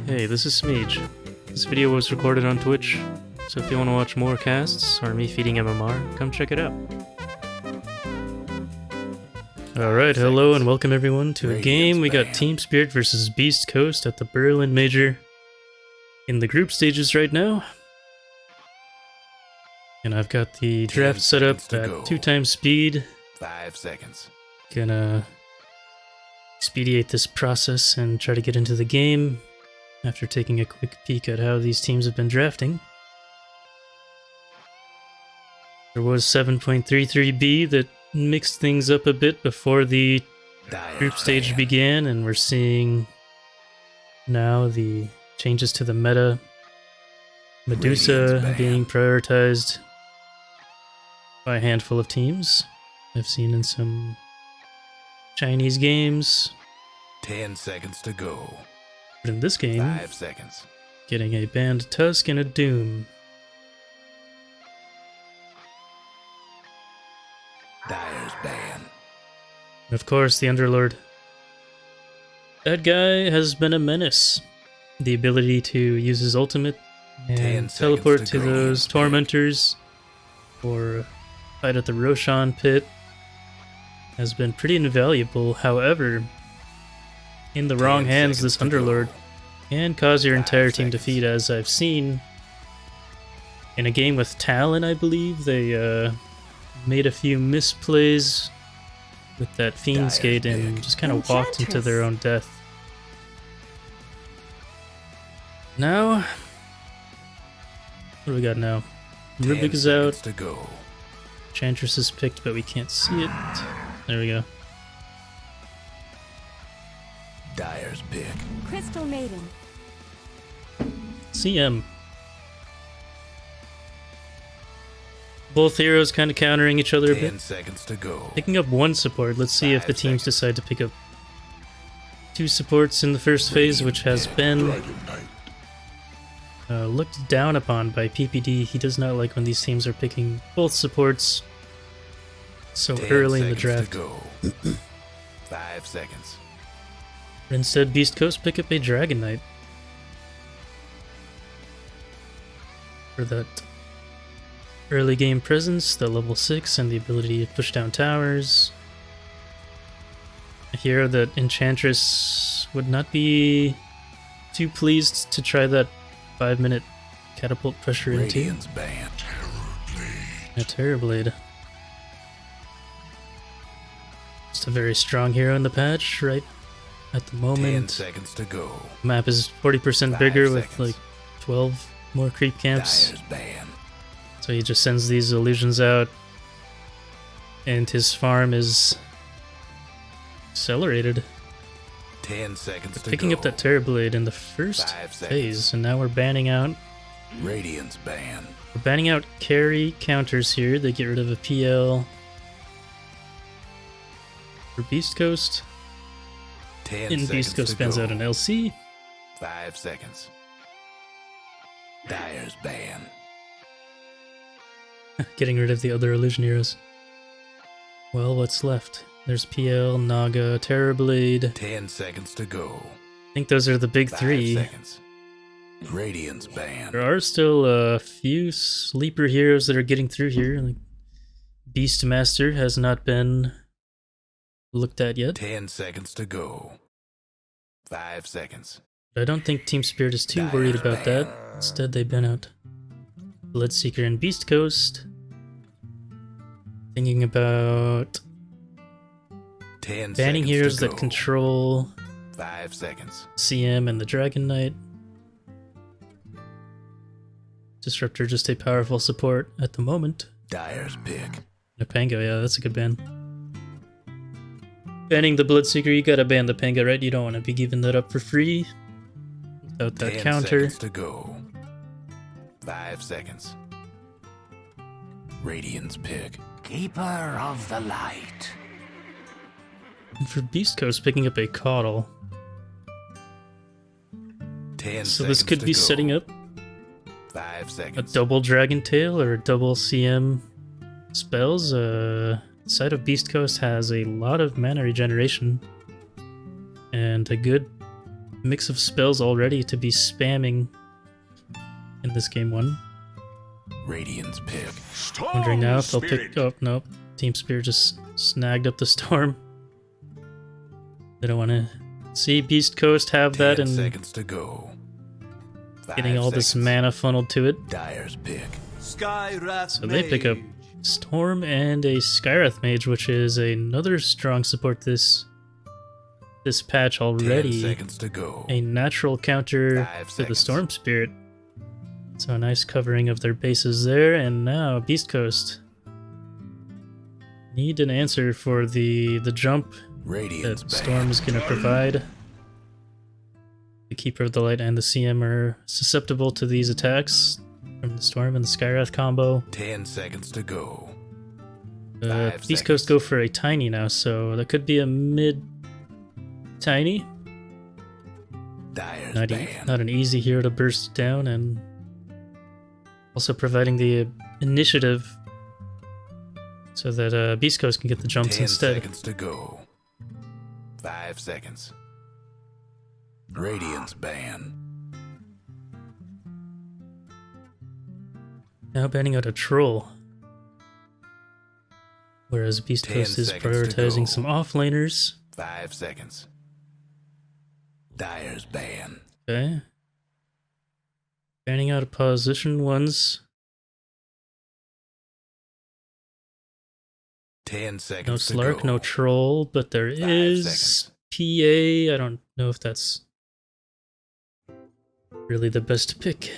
Hey, this is Smeej. This video was recorded on Twitch, so if you want to watch more casts or me feeding MMR, come check it out. Alright, hello and welcome everyone to a game. We got Team Spirit versus Beast Coast at the Berlin Major in the group stages right now. And I've got the draft set up at 2x speed. 5 seconds. Gonna expedite this process and try to get into the game after taking a quick peek at how these teams have been drafting. There was 7.33B that mixed things up a bit before the group stage began, and we're seeing now the changes to the meta. Medusa being prioritized by a handful of teams. I've seen in some Chinese games. 10 seconds to go. But in this game, 5 seconds. getting a banned Tusk and a Doom. Dire's ban. And of course, the Underlord. That guy has been a menace. The ability to use his ultimate and teleport to those tormentors or fight at the Roshan pit has been pretty invaluable. However, in the wrong hands, this Underlord can cause your entire team defeat, as I've seen in a game with Talon, I believe. They made a few misplays with that Fiend's Gate and just kind of walked into their own death. Now, what do we got now? Rubik is out. Enchantress is picked, but we can't see it. There we go. Dire's pick. Crystal Maiden. CM. Both heroes kind of countering each other a bit. 10 seconds to go. Picking up one support. Let's see if the teams decide to pick up two supports in the first phase, which has been looked down upon by PPD. He does not like when these teams are picking both supports so early in the draft. 5 seconds. But instead, Beast Coast pick up a Dragon Knight for that early game presence, the level 6, and the ability to push down towers. A hero that Enchantress would not be too pleased to try that 5-minute catapult pressure into. A Terrorblade. Just a very strong hero in the patch, right? At the moment, 10 seconds to go. Map is 40% bigger with like 12 more creep camps. So he just sends these illusions out, and his farm is accelerated. 10 seconds to Picking go. up that Terrorblade in the first phase, and now we're banning out. Radiant's ban. We're banning out carry counters here. They get rid of a PL for Beast Coast. 10 And Beast Coast bans out an LC. 5 seconds. Dire's ban. Getting rid of the other illusion heroes. Well, what's left? There's PL, Naga, Terrorblade. 10 seconds to go. I think those are the big 5 three. seconds. Radiant's ban. There are still a few sleeper heroes that are getting through here. Like Beastmaster has not been looked at yet. 10 seconds to go. 5 seconds. But I don't think Team Spirit is too worried about that. Instead, they ban out Bloodseeker and Beast Coast. Thinking about 10 banning seconds heroes to that go. control 5 seconds. CM and the Dragon Knight. Disruptor just a powerful support at the moment. Dire's pick. Napango, yeah, that's a good ban. Banning the Bloodseeker, you gotta ban the Panga, right? You don't want to be giving that up for free without that 10 counter. seconds to go. 5 seconds. Radiant's pick. Keeper of the light. And for Beast Coast, picking up a Caudle. 10 So this seconds could to be go. setting up 5 a seconds. double Dragon Tail or a double CM spells. Side of Beast Coast has a lot of mana regeneration and a good mix of spells already to be spamming in this game 1. Radiant's pick. Wondering now if they'll pick... Oh, nope. Team Spirit just snagged up the storm. They don't want to see Beast Coast have that 10 and seconds to go. getting 5 all this seconds. mana funneled to it. Dyer's pick. Skywrath So they pick up Storm and a Skywrath Mage, which is another strong support this patch 10 already. seconds to go. A natural counter 5 to the seconds. Storm Spirit. So a nice covering of their bases there, and now Beast Coast need an answer for the jump Radiant's that Storm is going to provide. The Keeper of the Light and the CM are susceptible to these attacks from the Storm and the Skywrath combo. 10 seconds to go. 5 Beast Coast go for a tiny now, so that could be a mid tiny. Dyer's Not, ban. not an easy hero to burst down, and also providing the initiative so that Beast Coast can get the jumps 10 instead. seconds to go. 5 seconds. Radiant's ban. Now banning out a troll. Whereas Beast 10 Coast is seconds to go. prioritizing some offlaners. 5 seconds. Dyer's ban. Okay. Banning out opposition ones. 10 No seconds to Slark, go. no troll, but there 5 is seconds. PA. I don't know if that's really the best pick.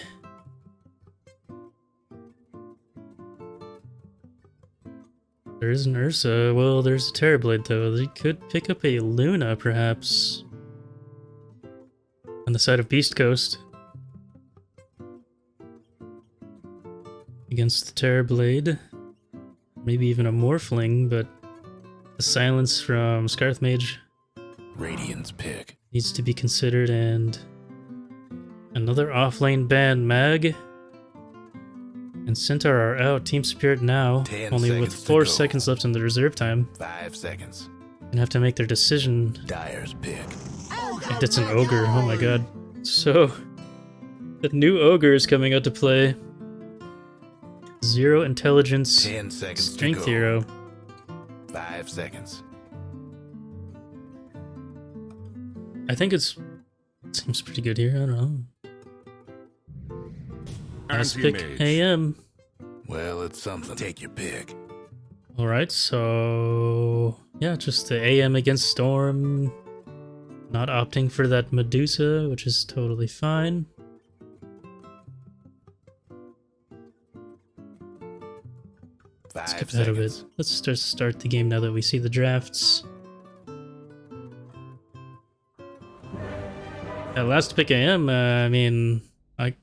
There is an Ursa. Well, there's a Terrorblade, though. They could pick up a Luna, perhaps. On the side of Beast Coast. Against the Terrorblade. Maybe even a Morphling, but the silence from Scarth Mage Radiant's pick. needs to be considered, and another offlane ban. Mag and Centaur are out. Team Spirit now, 10 only with seconds to 4 go. seconds left in the reserve time, 5 seconds. and have to make their decision. Dyer's pick. And it's an Ogre, oh my god. So, the new Ogre is coming out to play. 0 intelligence, 10 seconds strength to go. hero. 5 seconds. I think it seems pretty good here, I don't know. Last pick Anti-mage. AM. Well, it's something. Take your pick. Alright, so yeah, just the AM against Storm. Not opting for that Medusa, which is totally fine. Skip ahead a bit. Let's just start the game now that we see the drafts. Last pick AM, I mean, I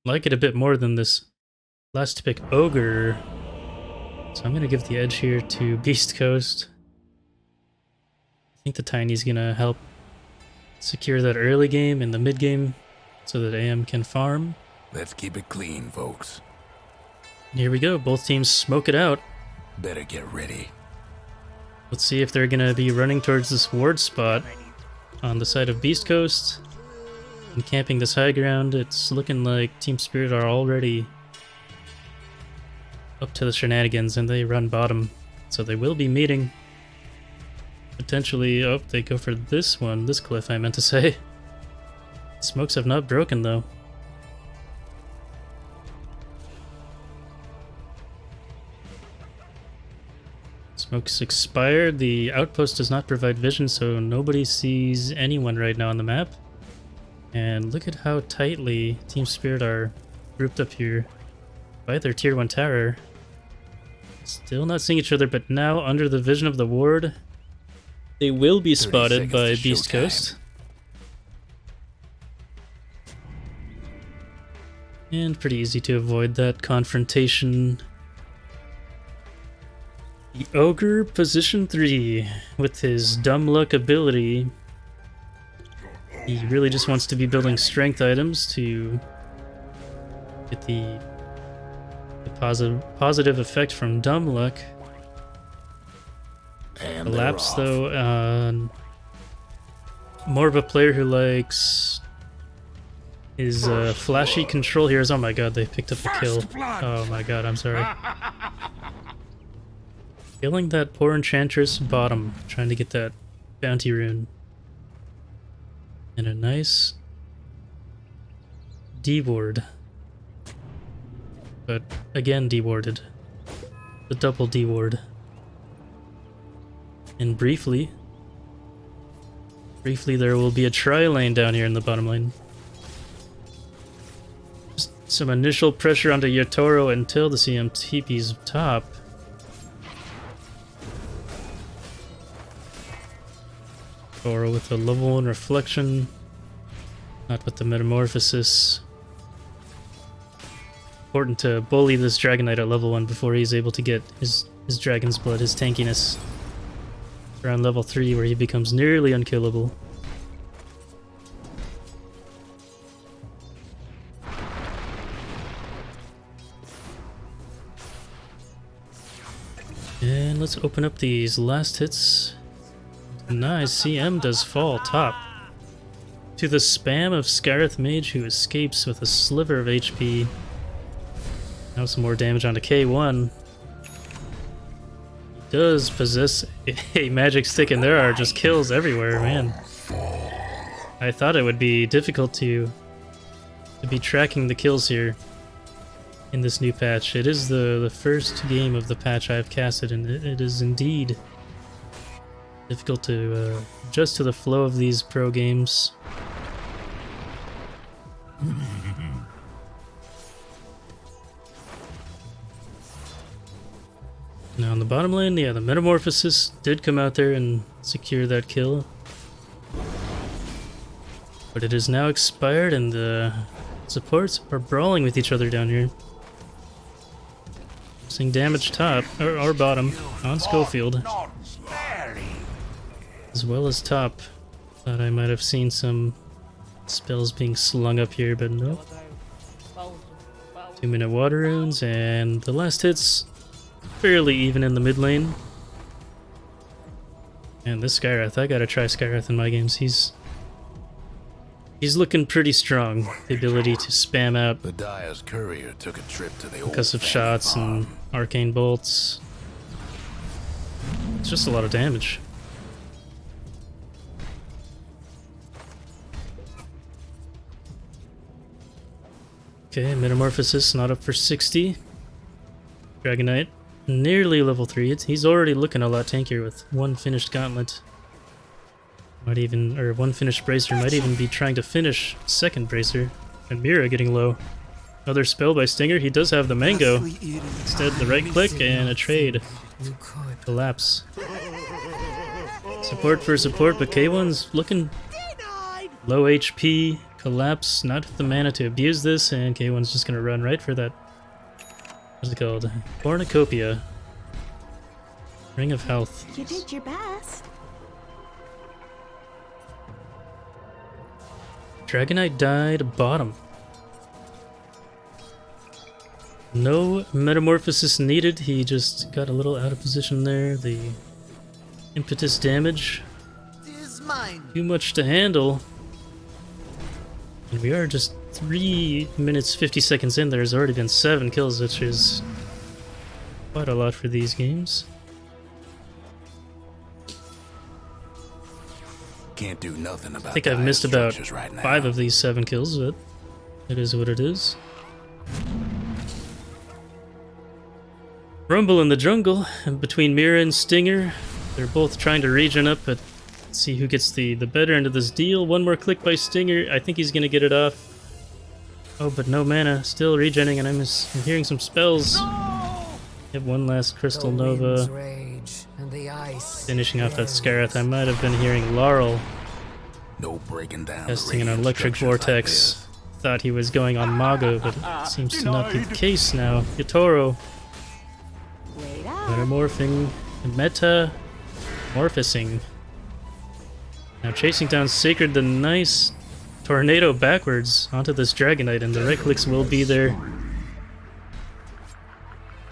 like it a bit more than this last pick Ogre. So I'm going to give the edge here to Beast Coast. I think the Tiny's going to help secure that early game and the mid game so that AM can farm. Let's keep it clean, folks. Here we go, both teams smoke it out. Better get ready. Let's see if they're going to be running towards this ward spot on the side of Beast Coast and camping this high ground. It's looking like Team Spirit are already up to the shenanigans and they run bottom. So they will be meeting. Potentially, oh, they go for this one, this cliff I meant to say. Smokes have not broken though. Smokes expired. The outpost does not provide vision, so nobody sees anyone right now on the map. And look at how tightly Team Spirit are grouped up here by their tier 1 tower. Still not seeing each other, but now under the vision of the ward, they will be 30 spotted seconds by to Beast showtime. Coast. And pretty easy to avoid that confrontation. The Ogre, position 3, with his dumb luck ability. He really just wants to be building strength items to get the positive effect from dumb luck. And Elapse though, more of a player who likes his flashy control heroes. Oh my god, they picked up a kill. Oh my god, I'm sorry. Killing that poor enchantress bottom, trying to get that bounty rune. And a nice D-ward. But again D-warded. The double D-ward. And briefly there will be a tri-lane down here in the bottom lane. Just some initial pressure onto Yotaro until the CM TP's top. Or with the level 1 reflection, not with the metamorphosis. Important to bully this Dragonite at level 1 before he's able to get his Dragon's Blood, his tankiness. Around level 3 where he becomes nearly unkillable. And let's open up these last hits. Nice, CM does fall top. To the spam of Scarith Mage, who escapes with a sliver of HP. Now some more damage onto K1. He does possess a magic stick, and there are just kills everywhere, man. I thought it would be difficult to be tracking the kills here in this new patch. It is the first game of the patch I've casted, and it is indeed difficult to adjust to the flow of these pro games. Now on the bottom lane, yeah, the Metamorphosis did come out there and secure that kill. But it is now expired and the supports are brawling with each other down here. Seeing damage top, or bottom, on Schofield. As well as top. Thought I might have seen some spells being slung up here, but no. 2-minute water runes, and the last hit's fairly even in the mid lane. And this Skywrath, I gotta try Skywrath in my games. He's looking pretty strong. The ability to spam out the Dyer's courier took a trip to the concussive shots and arcane bolts. It's just a lot of damage. Okay, Metamorphosis not up for 60. Dragonite nearly level 3. He's already looking a lot tankier with one finished gauntlet. Might even, or one finished bracer, might even be trying to finish second bracer. And Mira getting low. Another spell by Stinger. He does have the mango. Instead, the right click and a trade. Collapse. Support for support, but K1's looking low HP. Collapse, not with the mana to abuse this, and K1's just gonna run right for that. What's it called? Cornucopia. Ring of Health. You did your best. Dragonite died bottom. No Metamorphosis needed, he just got a little out of position there. The impetus damage. Too much to handle. And we are just 3 minutes 50 seconds in. There's already been 7 kills, which is quite a lot for these games. Can't do nothing about I think I've missed about 5 of these 7 kills, but it is what it is. Rumble in the jungle, and between Mira and Stinger, they're both trying to regen up, but let's see who gets the better end of this deal. One more click by Stinger. I think he's gonna get it off. Oh, but no mana. Still regenning, and I'm hearing some spells. Have one last Crystal Nova. Finishing off that Scarith. I might have been hearing Laurel casting an electric vortex. Thought he was going on Mago, but it seems to not be the case now. Yotaro. Metamorphing. Metamorphosing. Now chasing down Sacred, the nice tornado backwards onto this Dragonite, and the right clicks will be there.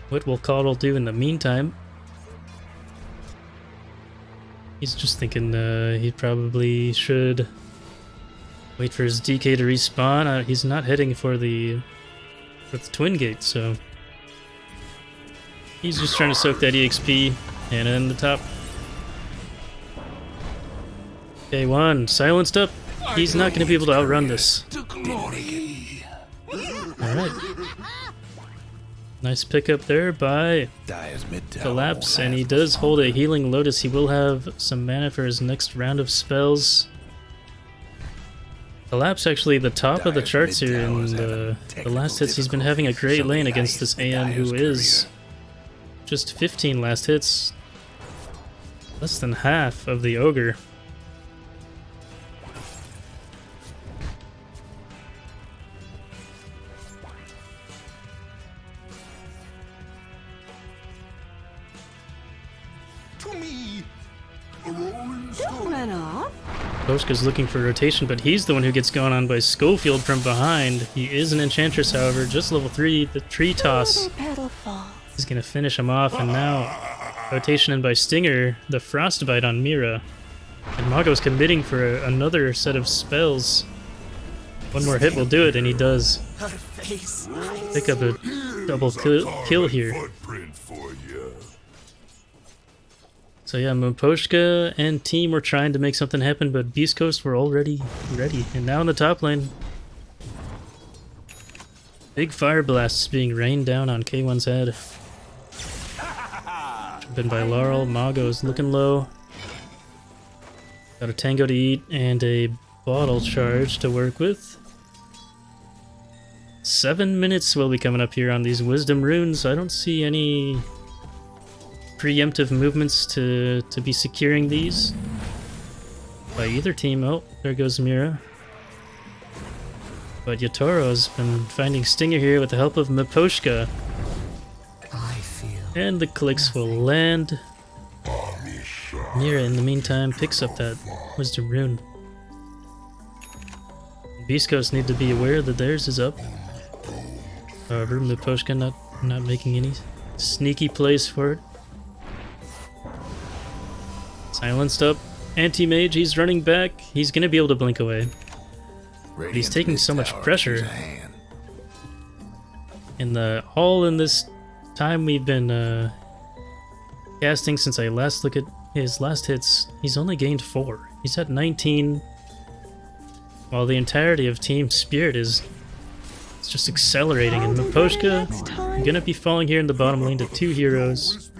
What will Caudle do in the meantime? He's just thinking he probably should wait for his DK to respawn. He's not heading for the Twin Gate, so he's just trying to soak that EXP. And in the top. K1 silenced up. He's not going to be able to outrun this. Alright. Nice pickup there by Collapse, and he does hold a Healing Lotus. He will have some mana for his next round of spells. Collapse actually the top of the charts here in the last hits. He's been having a great lane against this AM who is just 15 last hits. Less than half of the Ogre. Koshka's looking for rotation, but he's the one who gets gone on by Schofield from behind. He is an Enchantress, however, just level 3. The Tree Toss is going to finish him off, and now rotation in by Stinger, the Frostbite on Mira. And Mago's committing for another set of spells. One more hit will do it, and he does. Pick up a double kill here. So yeah, Miposhka and team were trying to make something happen, but Beast Coast were already ready. And now in the top lane, big fire blasts being rained down on K1's head. Been by Laurel. Mago's looking low. Got a tango to eat and a bottle charge to work with. 7 minutes will be coming up here on these Wisdom runes. I don't see any preemptive movements to be securing these by either team. Oh, there goes Mira. But Yatoro's been finding Stinger here with the help of Miposhka. And the clicks will land. Mira, in the meantime, picks up that Wisdom rune. Beast Coast need to be aware that theirs is up. However, Miposhka not making any sneaky plays for it. Silenced up. Anti-Mage, he's running back. He's going to be able to blink away. But he's taking so much pressure. All in this time we've been casting since I last look at his last hits, he's only gained 4. He's at 19, while the entirety of Team Spirit is just accelerating. And Miposhka gonna be falling here in the bottom lane to 2 heroes.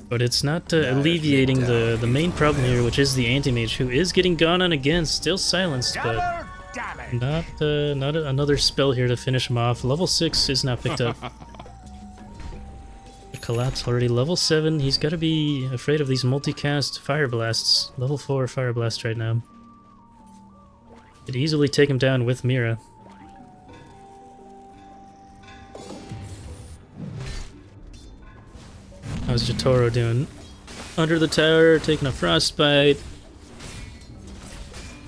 But it's not alleviating the main problem here, which is the Anti-Mage, who is getting gone on again, still silenced, but not another spell here to finish him off. Level 6 is not picked up. The Collapse already level 7. He's got to be afraid of these multicast Fire Blasts. Level 4 Fire Blast right now. Could easily take him down with Mira. How's Jotaro doing? Under the tower, taking a Frostbite.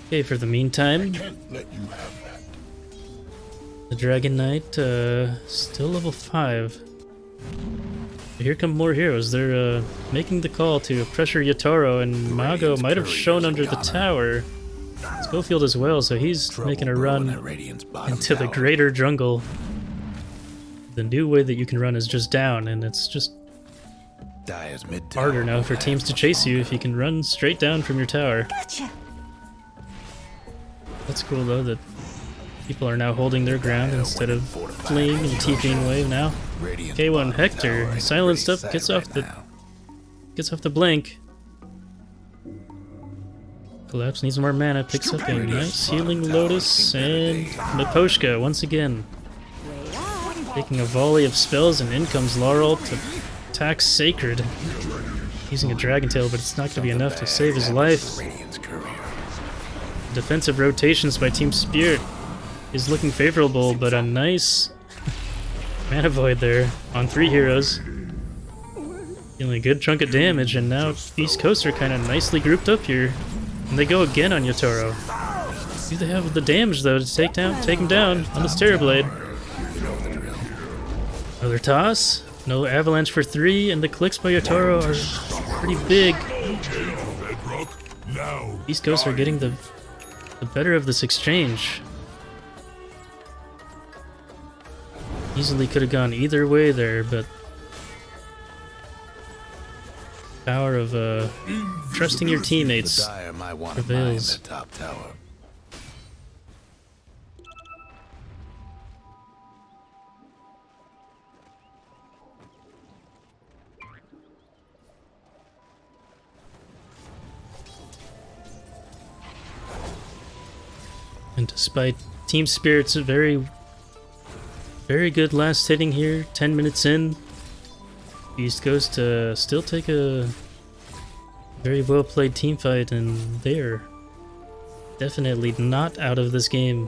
Okay, for the meantime, the Dragon Knight, still level 5. Here come more heroes. They're making the call to pressure Yotaro, and Mago might have shown under the tower. Schofield as well, so he's making a run into the greater jungle. The new way that you can run is just down, and it's just harder now for teams to chase you if you can run straight down from your tower. Gotcha. That's cool though that people are now holding their ground instead of fleeing and TPing away now. K1 Hector silenced up, gets off the blink. Collapse needs more mana, picks up a nice Healing Lotus, and Miposhka once again taking a volley of spells, and in comes Laurel to attack Sacred, using a Dragon Tail, but it's not going to be enough to save his life. Defensive rotations by Team Spirit is looking favorable, but a nice mana void there on 3 heroes. Dealing a good chunk of damage, and now East Coast are kind of nicely grouped up here. And they go again on Yotaro. Do they have the damage though to take him down on this Terrorblade? Another toss. No avalanche for 3, and the clicks by Yotaro are pretty big. BEASTCOAST are getting the better of this exchange. Easily could have gone either way there, but power of trusting your teammates prevails. Top tower. And despite Team Spirit's very good last hitting here, 10 minutes in, BEASTCOAST still take a very well played team fight, and they're definitely not out of this game.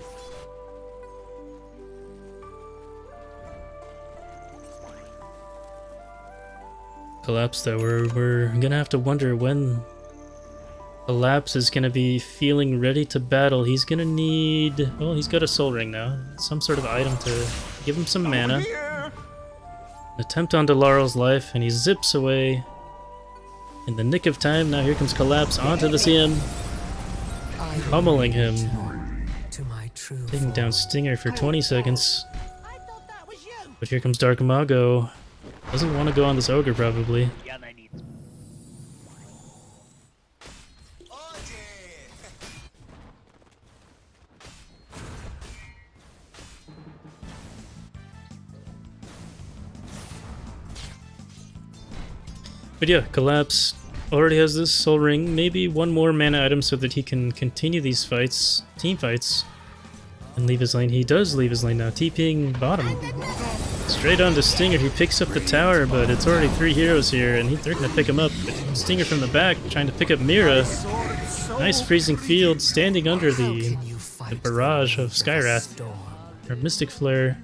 Collapse though, we're gonna have to wonder when Collapse is gonna be feeling ready to battle. He's gonna need, well, he's got a soul ring now, some sort of item to give him some mana. Attempt on Delaro's life, and he zips away in the nick of time. Now here comes Collapse onto the CM, pummeling him, taking down Stinger for 20 seconds. But here comes Dark Mago. Doesn't want to go on this Ogre, probably. But yeah, Collapse already has this soul ring, maybe one more mana item so that he can continue these fights, team fights, and leave his lane. He does leave his lane now, TPing bottom. Straight on to Stinger, he picks up the tower, but it's already 3 heroes here, and they're gonna pick him up. But Stinger from the back, trying to pick up Mira. Nice freezing field, standing under the barrage of Skywrath. Or Mystic Flare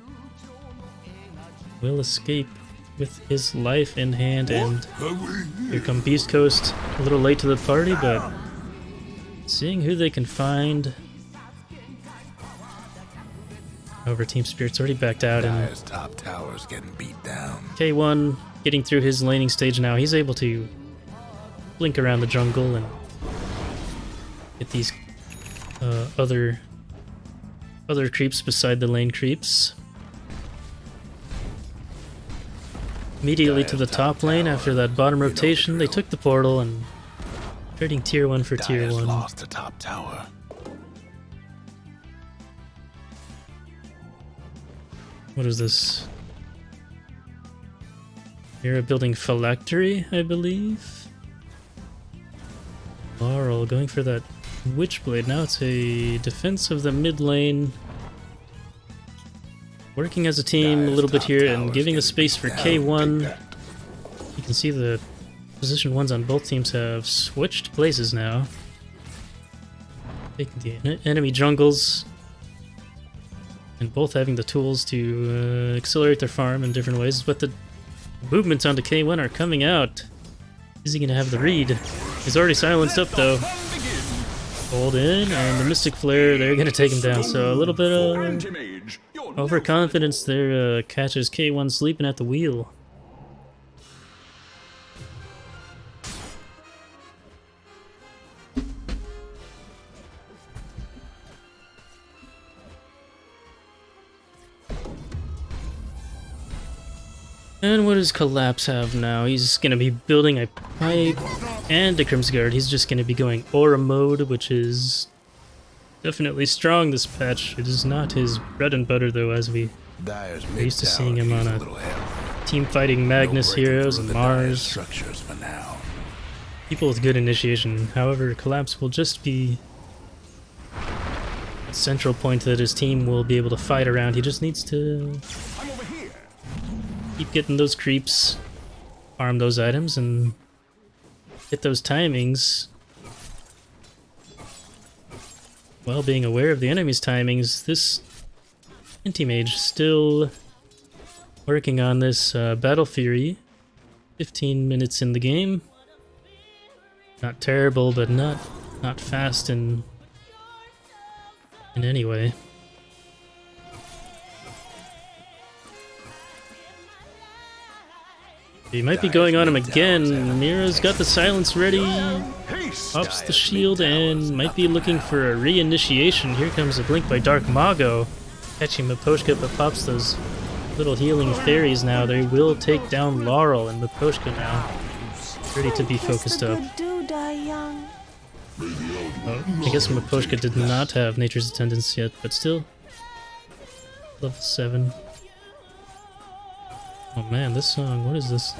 will escape with his life in hand, and here come BEASTCOAST, a little late to the party, but seeing who they can find. However, Team Spirit's already backed out, and top tower's getting beat down. K1 getting through his laning stage now. He's able to blink around the jungle and get these other creeps beside the lane creeps. Immediately to the top lane after that bottom rotation, they took the portal and trading tier 1 for tier 1. Lost to top tower. What is this? You're building Phylactery, I believe? Laurel going for that Witchblade. Now it's a defense of the mid lane. Working as a team a little bit here and giving the space for K1. You can see the position ones on both teams have switched places now. Taking the enemy jungles. And both having the tools to accelerate their farm in different ways. But the movements onto K1 are coming out. Is he going to have the read? He's already silenced up though. Hold in, and the Mystic Flare, they're going to take him down. So a little bit of overconfidence there catches K1 sleeping at the wheel. And what does Collapse have now? He's going to be building a pipe and a Crimson Guard. He's just going to be going Aura mode, which is definitely strong this patch. It is not his bread and butter though, as we are used to seeing him on a team fighting Magnus heroes and Mars. People with good initiation. However, Collapse will just be a central point that his team will be able to fight around. He just needs to keep getting those creeps, farm those items, and hit those timings. While being aware of the enemy's timings, this Anti-Mage still working on this Battle Fury. 15 minutes in the game. Not terrible, but not fast in any way. He might be going on him again. Mira's got the silence ready. Pops the shield and might be looking for a reinitiation. Here comes a blink by Dark Mago. Catching Miposhka, but pops those little healing fairies now. They will take down Laurel and Miposhka now. Ready to be focused up. Oh, I guess Miposhka did not have Nature's Attendance yet, but still. Level 7. Oh man, this song, what is this?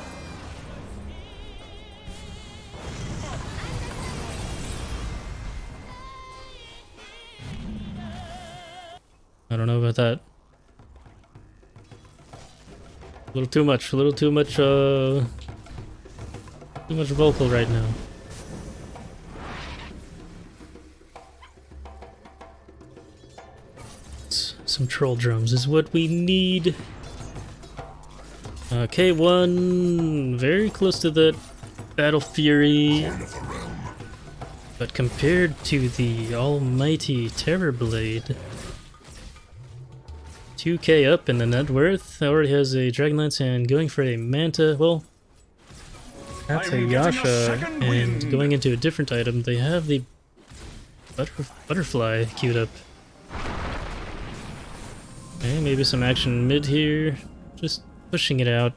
I don't know about that. A little too much too much vocal right now. Some troll drums is what we need. K1, very close to the Battle Fury. But compared to the almighty Terrorblade, 2k up in the net worth, already has a Dragonlance and going for a Manta. Well, that's a Yasha, and going into a different item, they have the Butterfly queued up. Okay, maybe some action mid here, just pushing it out.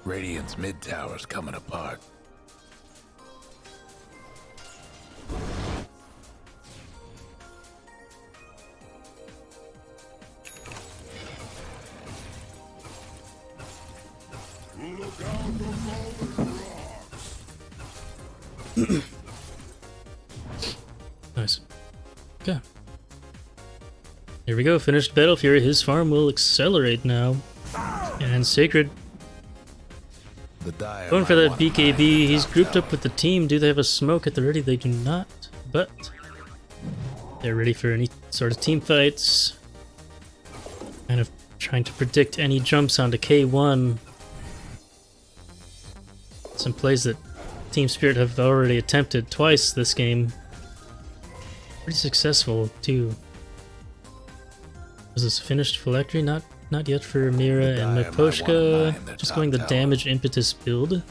Radiant's mid tower's coming apart. Nice. Okay. Here we go, finished Battle Fury. His farm will accelerate now. And Sacred going for that BKB. He's grouped up with the team. Do they have a smoke at the ready? They do not, but they're ready for any sort of team fights. Kind of trying to predict any jumps onto K1. Some plays that Team Spirit have already attempted twice this game. Pretty successful too. Was this finished Phylactery? Not yet for Mira and Miposhka. Just going the damage impetus build.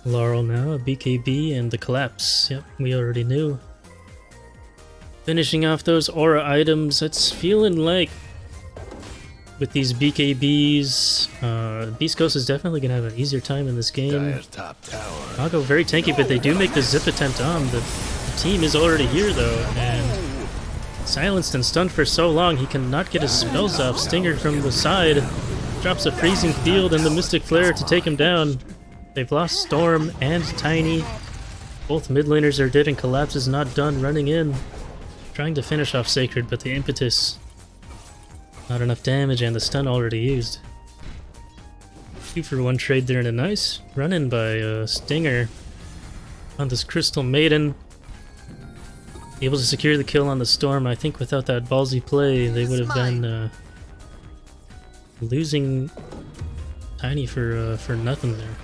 Laurel now, a BKB and the collapse. Yep, we already knew. Finishing off those aura items, it's feeling like with these BKBs, BEASTCOAST is definitely going to have an easier time in this game. I'll go very tanky, but they do make the zip attempt on. The team is already here though, and silenced and stunned for so long he cannot get his spells off. Stinger from the side drops a freezing field and the Mystic Flare to take him down. They've lost Storm and Tiny. Both mid laners are dead and Collapse is not done running in. Trying to finish off Sacred, but the impetus, not enough damage and the stun already used. 2-for-1 trade there and a nice run-in by Stinger on this Crystal Maiden. Able to secure the kill on the Storm. I think without that ballsy play, they would have been losing Tiny for nothing there.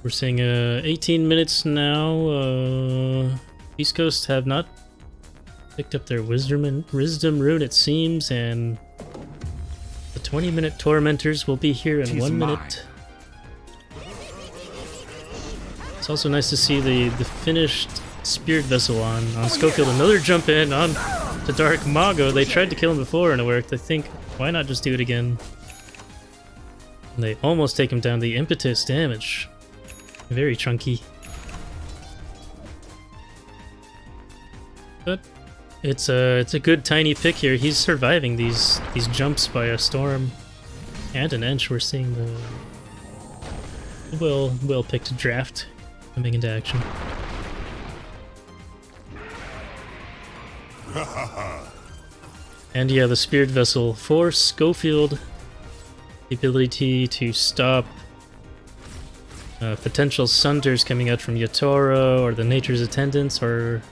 We're seeing 18 minutes now. BEASTCOAST have not picked up their wisdom rune, it seems, and the 20-minute Tormentors will be here in 1 minute. It's also nice to see the finished Spirit Vessel on Schofield. Another jump in on to Dark Mago. They tried to kill him before and it worked. I think, why not just do it again? And they almost take him down. The impetus damage. Very chunky. But it's a good Tiny pick here. He's surviving these jumps by a Storm and an Ench. We're seeing the well picked draft coming into action. And yeah, the Spirit Vessel for Schofield. The ability to stop potential Sunders coming out from Yatoro or the Nature's Attendants, or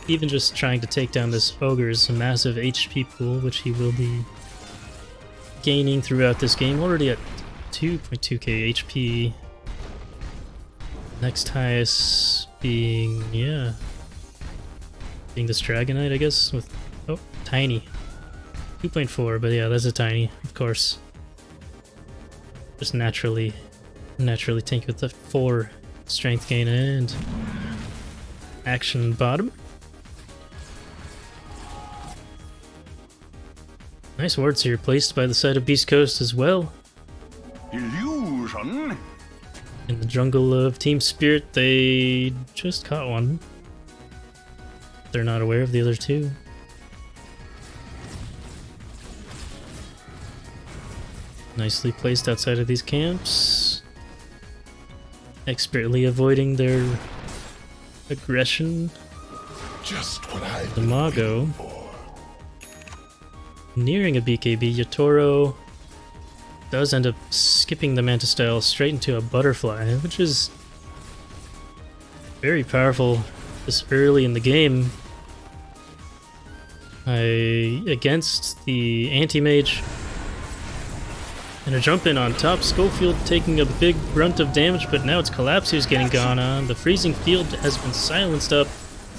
even just trying to take down this Ogre's massive HP pool, which he will be gaining throughout this game. Already at 2.2k HP. Next highest being, yeah, being this Dragonite, I guess, with, oh, tiny. 2.4, but yeah, that's a tiny, of course. Just naturally tank with the 4 strength gain and action bottom. Nice wards here, placed by the side of Beast Coast as well. Illusion. In the jungle of Team Spirit, they just caught one. They're not aware of the other two. Nicely placed outside of these camps. Expertly avoiding their aggression. Just what I The Mago. Nearing a BKB, Yatoro does end up skipping the Manta style straight into a butterfly, which is very powerful this early in the game. Against the anti-mage, and a jump in on top, Schofield taking a big brunt of damage, but now it's Collapse who's getting gone on. The freezing field has been silenced up,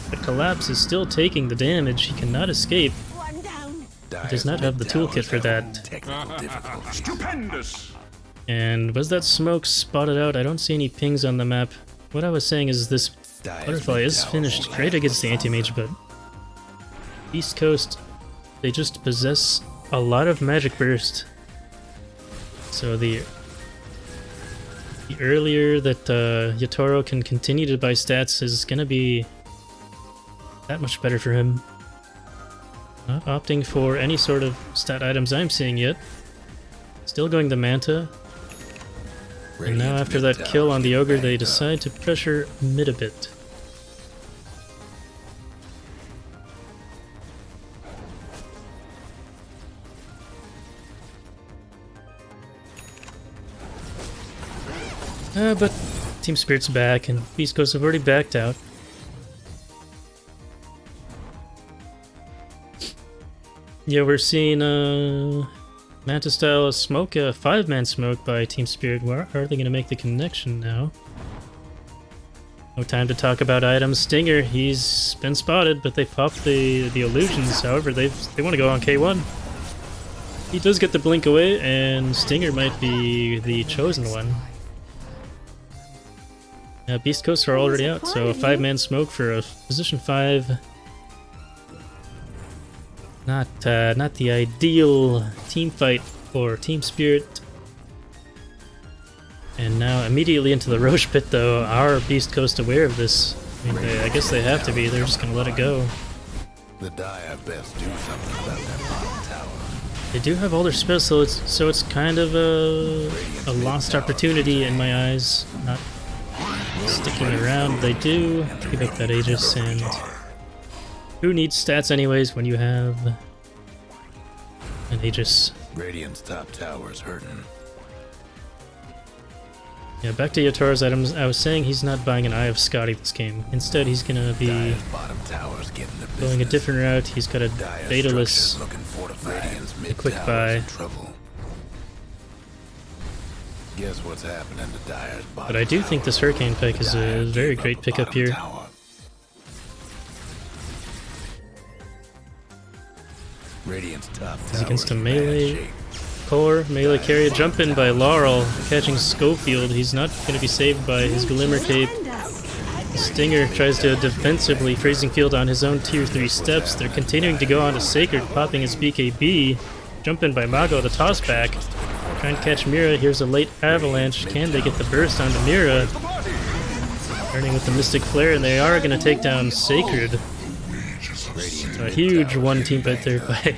but Collapse is still taking the damage. He cannot escape. He does not have the toolkit for that. Stupendous. And was that smoke spotted out? I don't see any pings on the map. What I was saying is this butterfly is finished great against the anti-mage, but East Coast, they just possess a lot of magic burst. So the earlier that Yatoro can continue to buy stats is gonna be that much better for him. Not opting for any sort of stat items I'm seeing yet. Still going the Manta. And now after that kill on the Ogre, they decide to pressure mid a bit. But Team Spirit's back, and Beast Coast have already backed out. Yeah, we're seeing Manta style smoke, a 5-man smoke by Team Spirit. Where are they going to make the connection now? No time to talk about items. Stinger, he's been spotted, but they popped the illusions. However, they want to go on K1. He does get the blink away, and Stinger might be the chosen one. Beast Coasts are already out, so a 5-man smoke for a position 5. Not the ideal team fight for Team Spirit. And now immediately into the Roche pit though. Are Beast Coast aware of this? I mean, I guess they have to be. They're just gonna let it go. The Dire best do something about that bottom tower. They do have all their spells, so it's kind of a lost opportunity in my eyes. Not sticking around. They do give up that Aegis, and who needs stats anyways when you have an Aegis? Radiant's top tower's hurting. Yeah, back to Yatoro's items. I was saying he's not buying an Eye of Scotty this game. Instead, he's gonna be Dire's bottom tower's getting the going a business. different route. He's got a Dire's Daedalus, structure's looking fortified. Radiant's mid quick tower's buy. in trouble. Guess what's happening to Dire's bottom But I do think this Hurricane Pike is a Dire very gave up great the pickup bottom here. tower. Radiant's top He's tower's against a in bad melee shape. core, melee carry, jump in by Laurel, catching Schofield. He's not going to be saved by his Glimmer Cape. Stinger tries to defensively freezing field on his own tier 3 steps. They're continuing to go on to Sacred, popping his BKB. Jump in by Mago, the toss back. Trying to catch Mira. Here's a late avalanche. Can they get the burst onto Mira? Turning with the Mystic Flare, and they are going to take down Sacred. So a huge one team fight there by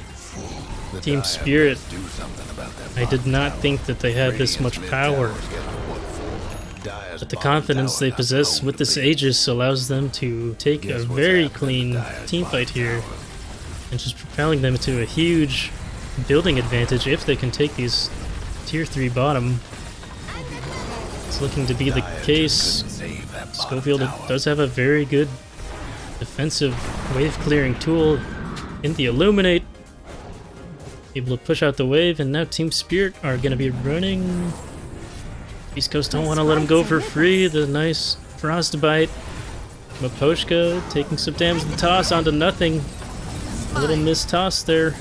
The Team Dire Spirit. best do something about that I did bottom not tower. think that they had this much Radiant's mid power. tower's getting whooped. Dire's But the bottom confidence tower they got possess blown with to this bits. Aegis allows them to take a Guess what's very happening to clean Dire's team bottom fight here tower? and just propelling them to a huge building advantage if they can take these tier 3 bottom. It's looking to be the Dire just case. couldn't save that bottom Schofield tower. does have a very good defensive wave clearing tool in the Illuminate. Able to push out the wave, and now Team Spirit are going to be running. Beast Coast don't want to let him go for free. The nice Frostbite. Miposhka taking some damage. The toss onto nothing. A little missed toss there.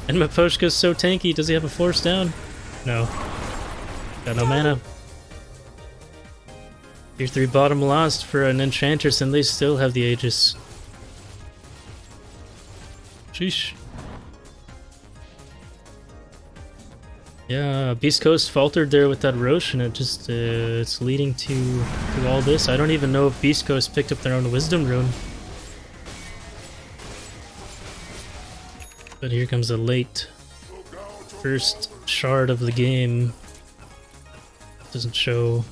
And Miposhka's so tanky. Does he have a force down? No. Got no mana. Tier 3 bottom lost for an Enchantress, and they still have the Aegis. Sheesh. Yeah, Beast Coast faltered there with that Roche, and it just it's leading to all this. I don't even know if Beast Coast picked up their own Wisdom Rune. But here comes a late first shard of the game. Doesn't show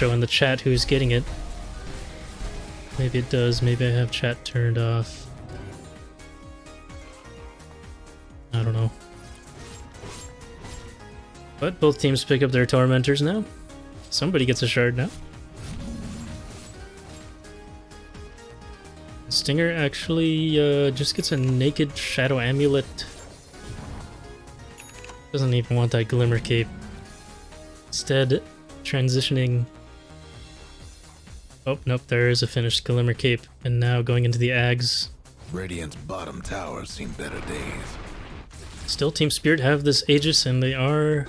in the chat who's getting it. Maybe it does. Maybe I have chat turned off. I don't know. But both teams pick up their Tormentors now. Somebody gets a shard now. Stinger actually just gets a naked Shadow Amulet. Doesn't even want that Glimmer Cape. Instead, transitioning... Oh, nope, there is a finished Glimmer Cape. And now going into the Ags. Radiant's bottom tower's seen better days. Still, Team Spirit have this Aegis, and they are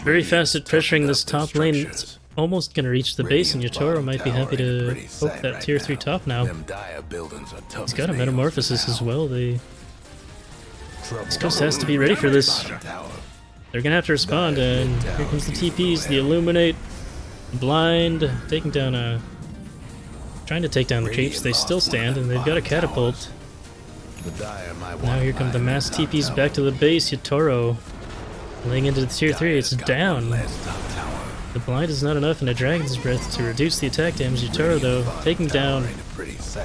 very fast at pressuring this top lane. It's almost gonna reach the base, and Yotaro might be happy to poke that tier 3 top now. He's got a Metamorphosis as well. Beastcoast has to be ready for this. They're gonna have to respond, and here comes the TPs, the Illuminate, Blind, taking down trying to take down the creeps. They still stand, and they've got a Catapult. Now here come the mass TPs back to the base. Yotaro laying into the tier 3. It's down. The blind is not enough in a Dragon's Breath to reduce the attack damage. Yotaro, though, taking down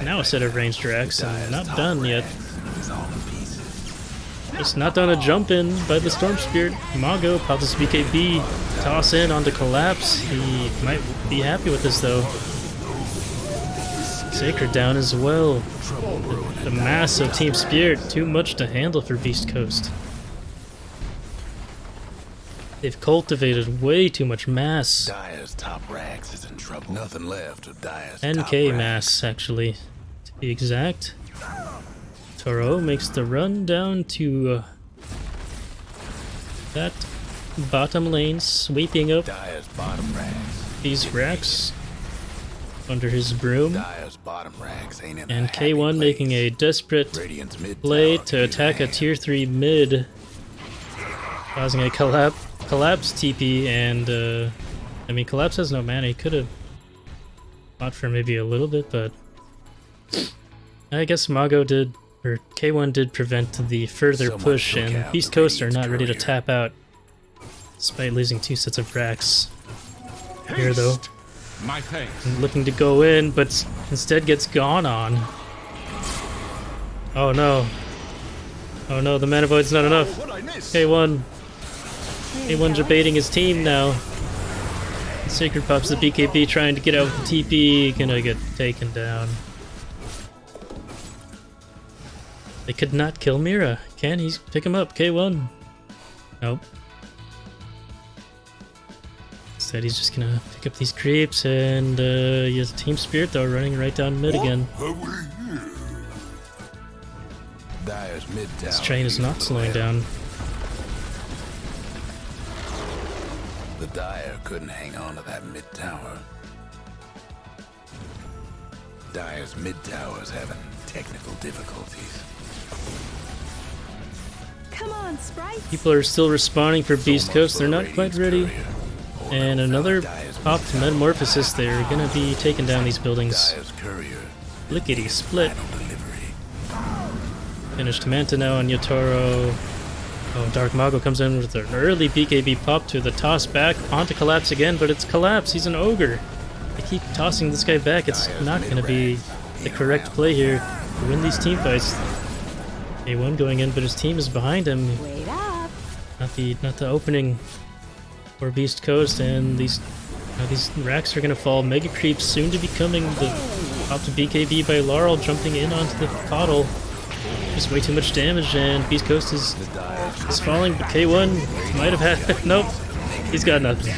now a set of ranged Drax, and not done yet. Just not done a jump in by the Storm Spirit. Mago pops his BKB, toss in onto Collapse. He might be happy with this, though. Sacred down as well. The mass of Team Spirit, too much to handle for Beast Coast. They've cultivated way too much mass. Dire's top rags is in trouble. Nothing left of Dire's 10k mass, actually, to be exact. Toro makes the run down to that bottom lane, sweeping up Dire's bottom rags. These racks under his broom. Dire's bottom rags ain't in And a happy K1 making place. a desperate Radiant's mid play tower to in attack a hand. tier 3 mid, causing a collapse TP, and I mean, Collapse has no mana. He could have fought for maybe a little bit, but I guess Mago did, or K1 did prevent the further Someone push, took and out Beast the Coast are Radiant's not ready to courier. tap out, despite losing 2 sets of racks here, though. My thanks. Looking to go in, but instead gets gone on. Oh no. Oh no, the Mana Void's not enough. K1 debating his team now. Sacred pops the BKB trying to get out with the TP, gonna get taken down. They could not kill Mira. Can he pick him up? K1. Nope. Instead he's just gonna pick up these creeps, and his Team Spirit though running right down mid again. Dire's mid tower. This train is not slowing down. The Dire couldn't hang on to that mid tower. Dire's mid tower's having technical difficulties. Come on, Sprite. People are still responding for Beast So much Coast. for They're the not quite Radiant's ready. courier. And another popped Metamorphosis. They're gonna be taking down these buildings. Dire's courier. Lickety split. Final delivery. Finished Manta now on Yotaro. Oh, Dark Mago comes in with an early BKB pop to the toss back onto Collapse again, but it's Collapse. He's an ogre. They keep tossing this guy back. It's not going to be the correct play here to win these team fights. A1 going in, but his team is behind him. Wait up. Not the opening for Beast Coast, and these racks are going to fall. Mega Creeps soon to be coming. The pop to BKB by Laurel jumping in onto the Coddle. Just way too much damage, and Beast Coast is falling, but K1 might have had... Nope, he's got nothing.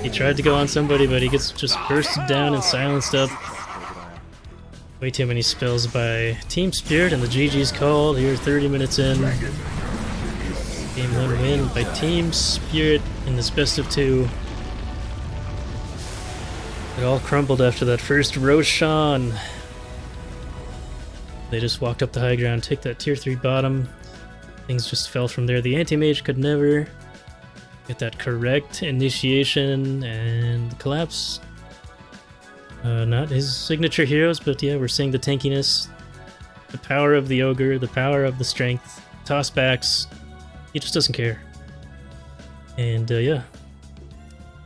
He tried to go on somebody, but he gets just bursted down and silenced up. Way too many spells by Team Spirit, and the GG's called here 30 minutes in. Game 1 win by Team Spirit in this best of 2. It all crumbled after that first Roshan. They just walked up the high ground, take that tier 3 bottom. Things just fell from there. The anti-mage could never get that correct initiation and collapse. Not his signature heroes, but yeah, we're seeing the tankiness, the power of the ogre, the power of the strength, tossbacks. He just doesn't care. And yeah,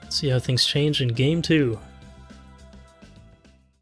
let's see how things change in game 2.